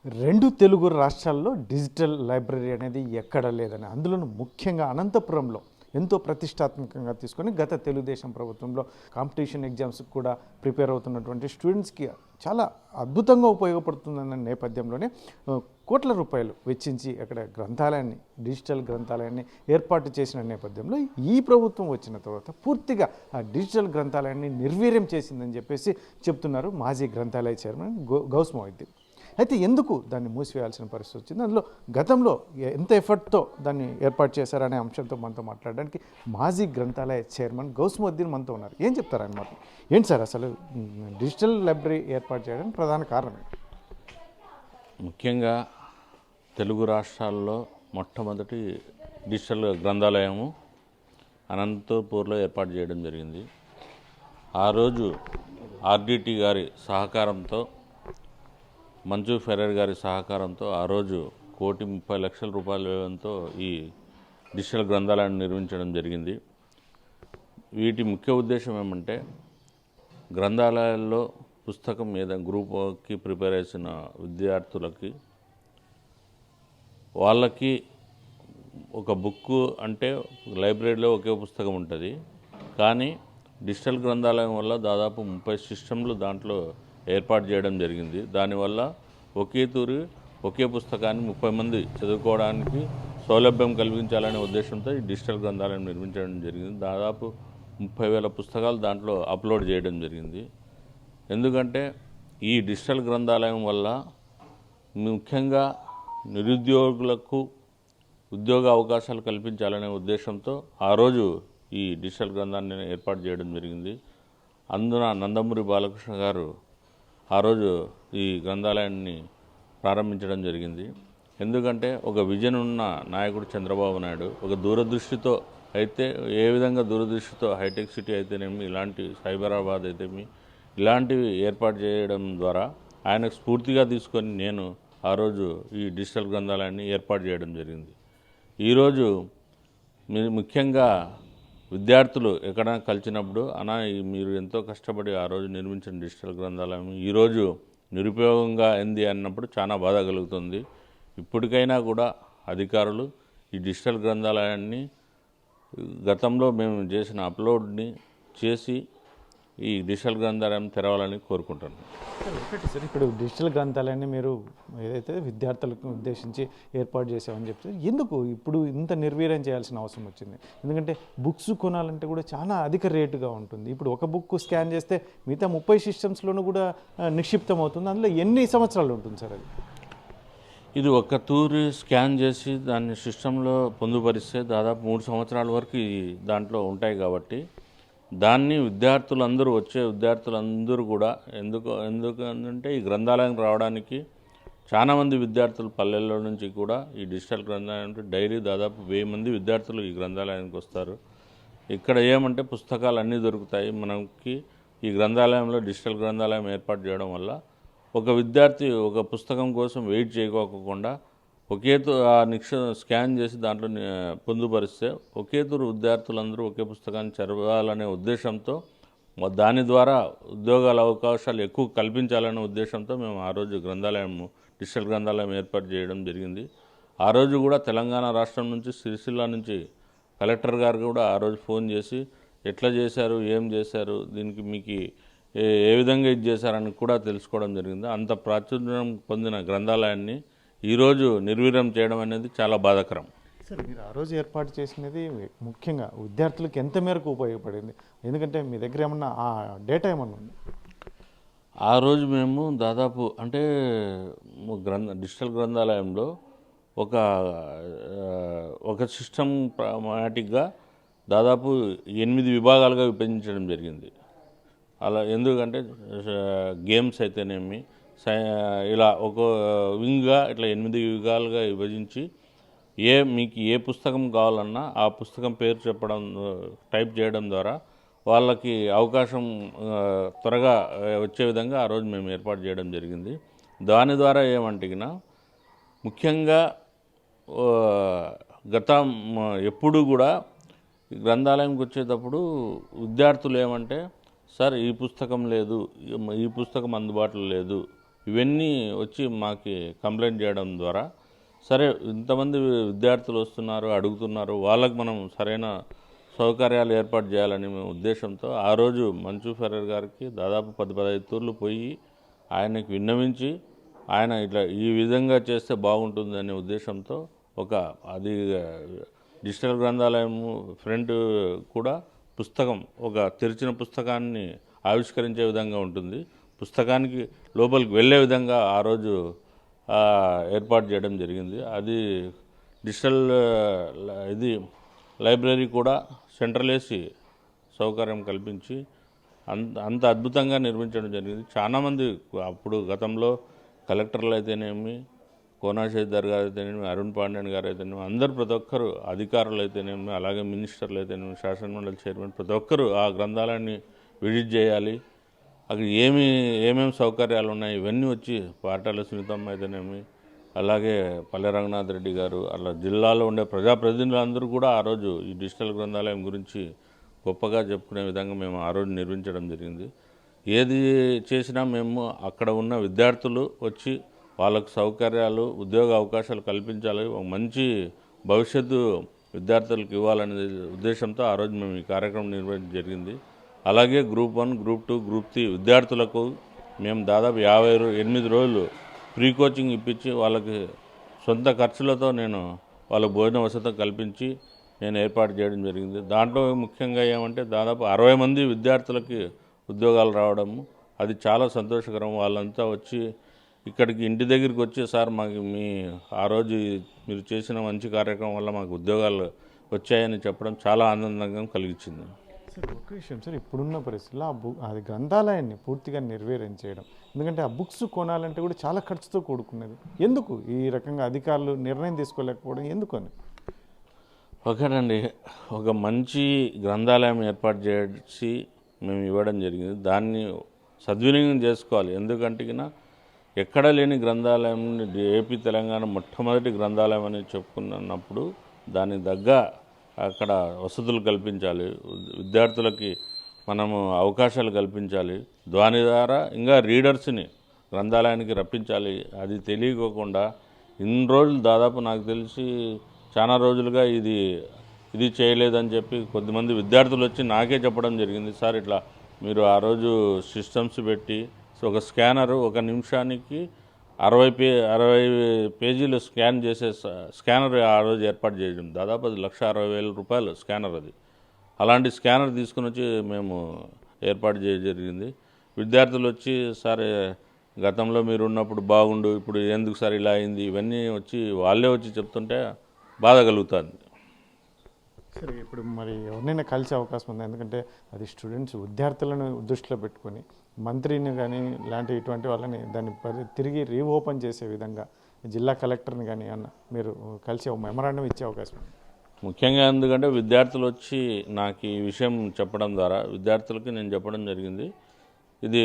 రెండు తెలుగు రాష్ట్రాల్లో digital library అనేది ఎక్కడ లేదని, అందులోనూ ముఖ్యంగా అనంతపురంలో ఎంతో ప్రతిష్టాత్మకంగా తీసుకొని గత తెలుగుదేశం ప్రభుత్వంలో కాంపిటీషన్ ఎగ్జామ్స్కి కూడా ప్రిపేర్ అవుతున్నటువంటి స్టూడెంట్స్కి చాలా అద్భుతంగా ఉపయోగపడుతుందన్న నేపథ్యంలోనే కోట్ల రూపాయలు వెచ్చించి అక్కడ గ్రంథాలయాన్ని, డిజిటల్ గ్రంథాలయాన్ని ఏర్పాటు చేసిన నేపథ్యంలో ఈ ప్రభుత్వం వచ్చిన తర్వాత పూర్తిగా ఆ డిజిటల్ గ్రంథాలయాన్ని నిర్వీర్యం చేసిందని చెప్పేసి చెప్తున్నారు మాజీ గ్రంథాలయ చైర్మన్ గౌస్ మొహిద్దీన్. అయితే ఎందుకు దాన్ని మూసివేయాల్సిన పరిస్థితి వచ్చింది, అందులో గతంలో ఎంత ఎఫర్ట్తో దాన్ని ఏర్పాటు చేశారనే అంశంతో మనతో మాట్లాడడానికి మాజీ గ్రంథాలయ చైర్మన్ గౌస్ మొహిద్దీన్ మనతో ఉన్నారు. ఏం చెప్తారు ఆయన మాట? ఏంటి సార్ అసలు డిజిటల్ లైబ్రరీ ఏర్పాటు చేయడానికి ప్రధాన కారణం? ముఖ్యంగా తెలుగు రాష్ట్రాల్లో మొట్టమొదటి డిజిటల్ గ్రంథాలయము అనంతపూర్లో ఏర్పాటు చేయడం జరిగింది. ఆ రోజు ఆర్డిటి గారి సహకారంతో, మంజు ఫెరర్ గారి సహకారంతో ఆ రోజు 1,30,00,000 రూపాయల వ్యయంతో ఈ డిజిటల్ గ్రంథాలయాన్ని నిర్మించడం జరిగింది. వీటి ముఖ్య ఉద్దేశం ఏమంటే, గ్రంథాలయాల్లో పుస్తకం మీద గ్రూప్కి ప్రిపేర్ చేసిన విద్యార్థులకి వాళ్ళకి ఒక బుక్ అంటే లైబ్రరీలో ఒకే పుస్తకం ఉంటుంది, కానీ డిజిటల్ గ్రంథాలయం వల్ల దాదాపు 30 సిస్టంలు దాంట్లో ఏర్పాటు చేయడం జరిగింది. దానివల్ల ఒకే తూరి ఒకే పుస్తకాన్ని 30 మంది చదువుకోవడానికి సౌలభ్యం కలిగించాలనే ఉద్దేశంతో ఈ డిజిటల్ గ్రంథాలయం నిర్మించడం జరిగింది. దాదాపు 30,000 పుస్తకాలు దాంట్లో అప్లోడ్ చేయడం జరిగింది. ఎందుకంటే ఈ డిజిటల్ గ్రంథాలయం వల్ల ముఖ్యంగా నిరుద్యోగులకు ఉద్యోగ అవకాశాలు కల్పించాలనే ఉద్దేశంతో ఆ రోజు ఈ డిజిటల్ గ్రంథాన్ని ఏర్పాటు చేయడం జరిగింది. అందున నందమూరి బాలకృష్ణ గారు ఆ రోజు ఈ గ్రంథాలయాన్ని ప్రారంభించడం జరిగింది. ఎందుకంటే ఒక విజన్ ఉన్న నాయకుడు చంద్రబాబు నాయుడు ఒక దూరదృష్టితో, అయితే ఏ విధంగా దూరదృష్టితో హైటెక్ సిటీ అయితేనేమి, ఇలాంటి సైబరాబాద్ అయితేమి ఇలాంటివి ఏర్పాటు చేయడం ద్వారా ఆయనకు స్ఫూర్తిగా తీసుకొని నేను ఆ రోజు ఈ డిజిటల్ గ్రంథాలయాన్ని ఏర్పాటు చేయడం జరిగింది. ఈరోజు ముఖ్యంగా విద్యార్థులు ఎక్కడైనా కలిసినప్పుడు, మీరు ఎంతో కష్టపడి ఆ రోజు నిర్మించిన డిజిటల్ గ్రంథాలయం ఈరోజు నిరుపయోగంగా అయింది అన్నప్పుడు చాలా బాధ కలుగుతుంది. ఇప్పటికైనా కూడా అధికారులు ఈ డిజిటల్ గ్రంథాలయాన్ని గతంలో మేము చేసిన అప్లోడ్ని చేసి ఈ డిజిటల్ గ్రంథాలయం తెరవాలని కోరుకుంటున్నాను. సార్, ఇప్పుడు డిజిటల్ గ్రంథాలయాన్ని మీరు ఏదైతే విద్యార్థులకు ఉద్దేశించి ఏర్పాటు చేసామని చెప్తే ఎందుకు ఇప్పుడు ఇంత నిర్వీర్యం చేయాల్సిన అవసరం వచ్చింది? ఎందుకంటే బుక్స్ కొనాలంటే కూడా చాలా అధిక రేటుగా ఉంటుంది. ఇప్పుడు ఒక బుక్ స్కాన్ చేస్తే మిగతా 30 సిస్టమ్స్లోనూ కూడా నిక్షిప్తం అవుతుంది. అందులో ఎన్ని సంవత్సరాలు ఉంటుంది సార్ అది? ఇది ఒక్క తూరి స్కాన్ చేసి దాన్ని సిస్టంలో పొందుపరిస్తే దాదాపు 3 సంవత్సరాల వరకు దాంట్లో ఉంటాయి. కాబట్టి దాన్ని వచ్చే విద్యార్థులందరూ కూడా ఎందుకంటే ఈ గ్రంథాలయం రావడానికి చాలామంది విద్యార్థులు పల్లెల్లో నుంచి కూడా ఈ డిజిటల్ గ్రంథాలయం డైలీ దాదాపు 1000 మంది విద్యార్థులు ఈ గ్రంథాలయానికి వస్తారు. ఇక్కడ ఏమంటే పుస్తకాలు అన్నీ దొరుకుతాయి మనకి. ఈ గ్రంథాలయంలో డిజిటల్ గ్రంథాలయం ఏర్పాటు చేయడం వల్ల ఒక విద్యార్థి ఒక పుస్తకం కోసం వెయిట్ చేయకోకుండా స్కాన్ చేసి దాంట్లో పొందుపరిస్తే ఒకేతూరు విద్యార్థులందరూ ఒకే పుస్తకాన్ని చదవాలనే ఉద్దేశంతో, దాని ద్వారా ఉద్యోగాల అవకాశాలు ఎక్కువ కల్పించాలనే ఉద్దేశంతో మేము ఆ రోజు డిజిటల్ గ్రంథాలయం ఏర్పాటు చేయడం జరిగింది. ఆ రోజు కూడా తెలంగాణ రాష్ట్రం నుంచి, సిరిసిల్ల నుంచి కలెక్టర్ గారు కూడా ఆ రోజు ఫోన్ చేసి ఎట్లా చేశారు, ఏం చేశారు, దీనికి మీకు ఏ విధంగా ఇది చేశారని కూడా తెలుసుకోవడం జరిగింది. అంత ప్రాచుర్యం పొందిన గ్రంథాలయాన్ని ఈరోజు నిర్వీర్యం చేయడం అనేది చాలా బాధాకరం. సార్, మీరు ఆ రోజు ఏర్పాటు చేసినది ముఖ్యంగా విద్యార్థులకు ఎంత మేరకు ఉపయోగపడింది? ఎందుకంటే మీ దగ్గర ఏమన్నా ఆ డేటా ఏమన్నా ఉంది? ఆ రోజు మేము దాదాపు అంటే డిజిటల్ గ్రంథాలయంలో ఒక సిస్టమ్ ప్రామాటిక్గా దాదాపు 8 విభాగాలుగా విభజించడం జరిగింది. అలా ఎందుకంటే గేమ్స్ అయితేనేమి ఇలా ఒక వింగ్గా ఇట్లా 8 విభాగాలుగా విభజించి మీకు ఏ పుస్తకం కావాలన్నా ఆ పుస్తకం పేరు టైప్ చేయడం ద్వారా వాళ్ళకి అవకాశం త్వరగా వచ్చే విధంగా ఆ రోజు మేము ఏర్పాటు చేయడం జరిగింది. దాని ద్వారా ఏమంటిగినా ముఖ్యంగా ఎప్పుడు కూడా గ్రంథాలయంకి వచ్చేటప్పుడు విద్యార్థులు ఏమంటే, సార్ ఈ పుస్తకం లేదు, ఈ పుస్తకం అందుబాటులో లేదు, ఇవన్నీ వచ్చి మాకు కంప్లైంట్ చేయడం ద్వారా సరే ఇంతమంది విద్యార్థులు వస్తున్నారు అడుగుతున్నారు, వాళ్ళకు మనం సరైన సౌకర్యాలు ఏర్పాటు చేయాలని ఉద్దేశంతో ఆ రోజు మంచు ఫెర్రర్ గారికి దాదాపు 10-15 తూర్లు పోయి ఆయనకి విన్నవించి ఆయన ఇట్లా ఈ విధంగా చేస్తే బాగుంటుందనే ఉద్దేశంతో అది డిజిటల్ గ్రంథాలయం ఫ్రంట్ కూడా పుస్తకం ఒక తెరిచిన పుస్తకాన్ని ఆవిష్కరించే విధంగా ఉంటుంది, పుస్తకానికి లోపలికి వెళ్ళే విధంగా ఆ రోజు ఏర్పాటు చేయడం జరిగింది. అది డిజిటల్ ఇది లైబ్రరీ కూడా సెంట్రల్ ఏసీ సౌకర్యం కల్పించి అంత అద్భుతంగా నిర్మించడం జరిగింది. చాలామంది అప్పుడు గతంలో కలెక్టర్లు అయితేనేమి, కోనాశేఖర్ గారు అయితేనేమి, అరుణ్ పాండ్యన్ గారు అయితేనేమి, అందరూ ప్రతి ఒక్కరు అధికారులు అయితేనేమి, అలాగే మినిస్టర్లు అయితేనేమి, శాసనమండలి చైర్మన్ ప్రతి ఒక్కరు ఆ గ్రంథాలయాన్ని విజిట్ చేయాలి, అక్కడ ఏమేమి సౌకర్యాలు ఉన్నాయి ఇవన్నీ వచ్చి పాటాల సునీతమ్మ అయితేనేమి, అలాగే పల్లె రంగనాథ్ రెడ్డి గారు, అలా జిల్లాలో ఉండే ప్రజాప్రతినిధులందరూ కూడా ఆ రోజు ఈ డిజిటల్ గ్రంథాలయం గురించి గొప్పగా చెప్పుకునే విధంగా మేము ఆ రోజు నిర్మించడం జరిగింది. ఏది చేసినా మేము అక్కడ ఉన్న విద్యార్థులు వచ్చి వాళ్ళకు సౌకర్యాలు, ఉద్యోగ అవకాశాలు కల్పించాలి, ఒక మంచి భవిష్యత్తు విద్యార్థులకు ఇవ్వాలనే ఉద్దేశంతో ఆ రోజు మేము ఈ కార్యక్రమం నిర్వహించడం జరిగింది. అలాగే గ్రూప్ 1, గ్రూప్ 2, గ్రూప్ 3 విద్యార్థులకు మేము దాదాపు 58 రోజులు ప్రీ కోచింగ్ ఇప్పించి వాళ్ళకి సొంత ఖర్చులతో నేను వాళ్ళ భోజన వసతి కల్పించి నేను ఏర్పాటు చేయడం జరిగింది. దాంట్లో ముఖ్యంగా ఏమంటే దాదాపు 60 మంది విద్యార్థులకి ఉద్యోగాలు రావడము అది చాలా సంతోషకరం. వాళ్ళంతా వచ్చి ఇక్కడికి ఇంటి దగ్గరికి వచ్చి సార్ మాకు ఆ రోజు మీరు చేసిన మంచి కార్యక్రమం వల్ల మాకు ఉద్యోగాలు వచ్చాయని చెప్పడం చాలా ఆనందంగా కలిగించింది. సార్ ఒక విషయం సార్, ఇప్పుడున్న పరిస్థితుల్లో అది గ్రంథాలయాన్ని పూర్తిగా నిర్వీర్యం చేయడం, ఎందుకంటే ఆ బుక్స్ కొనాలంటే కూడా చాలా ఖర్చుతో కూడుకున్నది. ఎందుకు ఈ రకంగా అధికారులు నిర్ణయం తీసుకోలేకపోవడం ఎందుకు అని? ఒకటండి, ఒక మంచి గ్రంథాలయం ఏర్పాటు చేసి మేము ఇవ్వడం జరిగింది, దాన్ని సద్వినియోగం చేసుకోవాలి. ఎందుకంటే ఎక్కడ లేని గ్రంథాలయం ఏపీ తెలంగాణ మొట్టమొదటి గ్రంథాలయం అని చెప్పుకున్నప్పుడు దానికి తగ్గ అక్కడ వసతులు కల్పించాలి, విద్యార్థులకి మనము అవకాశాలు కల్పించాలి, దాని ద్వారా ఇంకా రీడర్స్ని గ్రంథాలయానికి రప్పించాలి. అది తెలియకోకుండా ఇన్ని రోజులు దాదాపు నాకు తెలిసి చాలా రోజులుగా ఇది చేయలేదని చెప్పి కొద్దిమంది విద్యార్థులు వచ్చి నాకే చెప్పడం జరిగింది. సార్ ఇట్లా మీరు ఆ రోజు సిస్టమ్స్ పెట్టి ఒక స్కానరు ఒక నిమిషానికి 60 పేజీలు స్కాన్ చేసే స్కానర్ ఆ రోజు ఏర్పాటు చేయడం, దాదాపు అది 1,60,000 రూపాయలు స్కానర్. అలాంటి స్కానర్ తీసుకుని వచ్చి మేము ఏర్పాటు చేయడం జరిగింది. విద్యార్థులు వచ్చి సార్ గతంలో మీరు ఉన్నప్పుడు బాగుండు, ఇప్పుడు ఎందుకు సార్ ఇలా అయింది, ఇవన్నీ వాళ్ళే వచ్చి చెప్తుంటే బాధ కలుగుతుంది. సరే, ఇప్పుడు మరి ఎవరినైనా కలిసే అవకాశం ఉంది, ఎందుకంటే అది స్టూడెంట్స్ విద్యార్థులను దృష్టిలో పెట్టుకొని మంత్రిని కానీ ఇటువంటి వాళ్ళని దాన్ని తిరిగి రీఓపెన్ చేసే విధంగా జిల్లా కలెక్టర్ని కానీ మీరు కలిసి ఒక మెమరాండం ఇచ్చే అవకాశం ఉంది. ముఖ్యంగా ఎందుకంటే విద్యార్థులు వచ్చి నాకు ఈ విషయం చెప్పడం ద్వారా విద్యార్థులకి నేను చెప్పడం జరిగింది. ఇది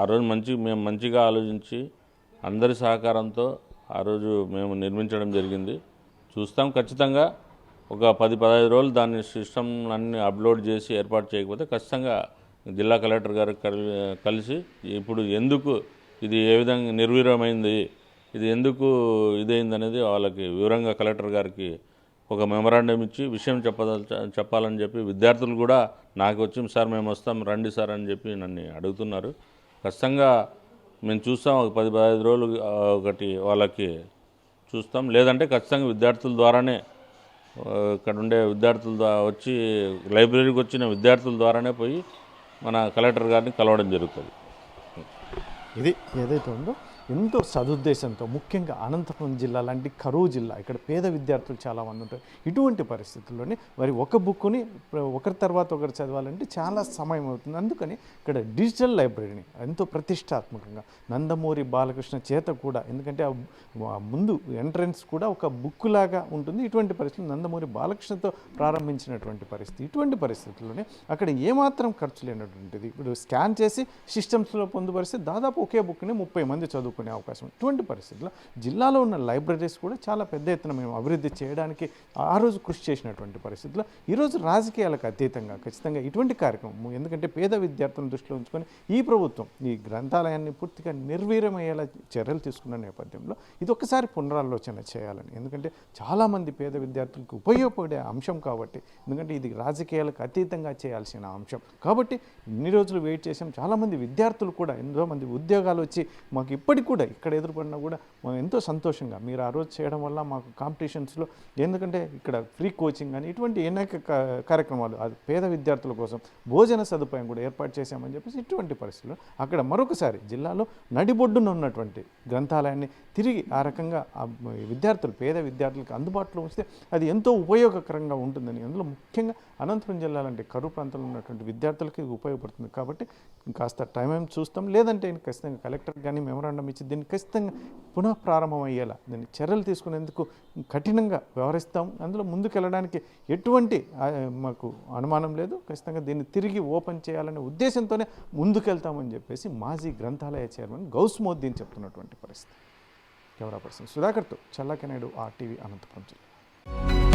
ఆ రోజు మేము మంచిగా ఆలోచించి అందరి సహకారంతో ఆ రోజు మేము నిర్మించడం జరిగింది. చూస్తాం ఖచ్చితంగా ఒక 10-15 రోజులు దాన్ని సిస్టమ్ అన్ని అప్లోడ్ చేసి ఏర్పాటు చేయకపోతే ఖచ్చితంగా జిల్లా కలెక్టర్ గారు కలిసి ఇప్పుడు ఎందుకు ఇది ఏ విధంగా నిర్వీర్యమైంది, ఇది ఎందుకు ఇదైంది అనేది వాళ్ళకి వివరంగా కలెక్టర్ గారికి ఒక మెమరాండం ఇచ్చి విషయం చెప్పాలని చెప్పి విద్యార్థులు కూడా నాకు వచ్చి సార్ మేము వస్తాం రండి సార్ అని చెప్పి నన్ను అడుగుతున్నారు. ఖచ్చితంగా మేము చూస్తాం, ఒక 10-15 రోజులు వాళ్ళకి చూస్తాం. లేదంటే ఖచ్చితంగా విద్యార్థుల ద్వారానే ఇక్కడ ఉండే విద్యార్థుల వచ్చి లైబ్రరీకి వచ్చిన విద్యార్థుల ద్వారానే పోయి మన కలెక్టర్ గారిని కలవడం జరుగుతుంది. ఇది ఏదైతే ఉందో ఎంతో సదుద్దేశంతో, ముఖ్యంగా అనంతపురం జిల్లా లాంటి కరువు జిల్లా, ఇక్కడ పేద విద్యార్థులు చాలామంది ఉంటారు. ఇటువంటి పరిస్థితుల్లోనే మరి ఒక బుక్ని ఒకరి తర్వాత ఒకరు చదవాలంటే చాలా సమయం అవుతుంది. అందుకని ఇక్కడ డిజిటల్ లైబ్రరీని ఎంతో ప్రతిష్టాత్మకంగా నందమూరి బాలకృష్ణ చేత కూడా, ఎందుకంటే ముందు ఎంట్రన్స్ కూడా ఒక బుక్ లాగా ఉంటుంది. ఇటువంటి పరిస్థితులు నందమూరి బాలకృష్ణతో ప్రారంభించినటువంటి పరిస్థితి. ఇటువంటి పరిస్థితుల్లోనే అక్కడ ఏమాత్రం ఖర్చు లేనటువంటిది ఇప్పుడు స్కాన్ చేసి సిస్టమ్స్లో పొందుపరిస్తే దాదాపు ఒకే బుక్ని 30 మంది చదువుకునే కోలుకునే అవకాశం ఉంది. ఇటువంటి పరిస్థితుల్లో జిల్లాలో ఉన్న లైబ్రరీస్ కూడా చాలా పెద్ద ఎత్తున మేము అభివృద్ధి చేయడానికి ఆ రోజు కృషి చేసినటువంటి పరిస్థితుల్లో ఈరోజు రాజకీయాలకు అతీతంగా ఖచ్చితంగా ఇటువంటి కార్యక్రమం, ఎందుకంటే పేద విద్యార్థులను దృష్టిలో ఉంచుకొని ఈ ప్రభుత్వం ఈ గ్రంథాలయాన్ని పూర్తిగా నిర్వీర్యమయ్యేలా చర్యలు తీసుకున్న నేపథ్యంలో ఇది ఒక్కసారి పునరాలోచన చేయాలని, ఎందుకంటే చాలామంది పేద విద్యార్థులకు ఉపయోగపడే అంశం కాబట్టి, ఎందుకంటే ఇది రాజకీయాలకు అతీతంగా చేయాల్సిన అంశం కాబట్టి ఇన్ని రోజులు వెయిట్ చేసాం. చాలామంది విద్యార్థులు కూడా ఎంతోమంది ఉద్యోగాలు వచ్చి మాకు ఇప్పటికి కూడా ఇక్కడ ఎదురుపడినా కూడా మాకు ఎంతో సంతోషంగా మీరు ఆ రోజు చేయడం వల్ల మాకు కాంపిటీషన్స్లో, ఎందుకంటే ఇక్కడ ఫ్రీ కోచింగ్ అని ఇటువంటి అనేక కార్యక్రమాలు అది పేద విద్యార్థుల కోసం భోజన సదుపాయం కూడా ఏర్పాటు చేశామని చెప్పేసి ఇటువంటి పరిస్థితుల్లో అక్కడ మరొకసారి జిల్లాలో నడిబొడ్డున ఉన్నటువంటి గ్రంథాలయాన్ని తిరిగి ఆ రకంగా విద్యార్థులు పేద విద్యార్థులకు అందుబాటులో ఉంచితే అది ఎంతో ఉపయోగకరంగా ఉంటుందని, అందులో ముఖ్యంగా అనంతపురం జిల్లా లాంటి కరువు ప్రాంతంలో ఉన్నటువంటి విద్యార్థులకి ఇది ఉపయోగపడుతుంది కాబట్టి కాస్త టైం చూస్తాం. లేదంటే ఖచ్చితంగా కలెక్టర్ కానీ మెమరాండం ఇచ్చి దీన్ని ఖచ్చితంగా పునః ప్రారంభం అయ్యేలా దీన్ని చర్యలు తీసుకునేందుకు కఠినంగా వ్యవహరిస్తాం. అందులో ముందుకెళ్ళడానికి ఎటువంటి మాకు అనుమానం లేదు. ఖచ్చితంగా దీన్ని తిరిగి ఓపెన్ చేయాలనే ఉద్దేశంతోనే ముందుకెళ్తామని చెప్పేసి మాజీ గ్రంథాలయ చైర్మన్ గౌస్మోద్దీన్ చెప్తున్నటువంటి పరిస్థితి. కెమెరా పర్సన్ సుధాకర్తో చల్లాకి నాయుడు, RTV, అనంతపురం జిల్లా.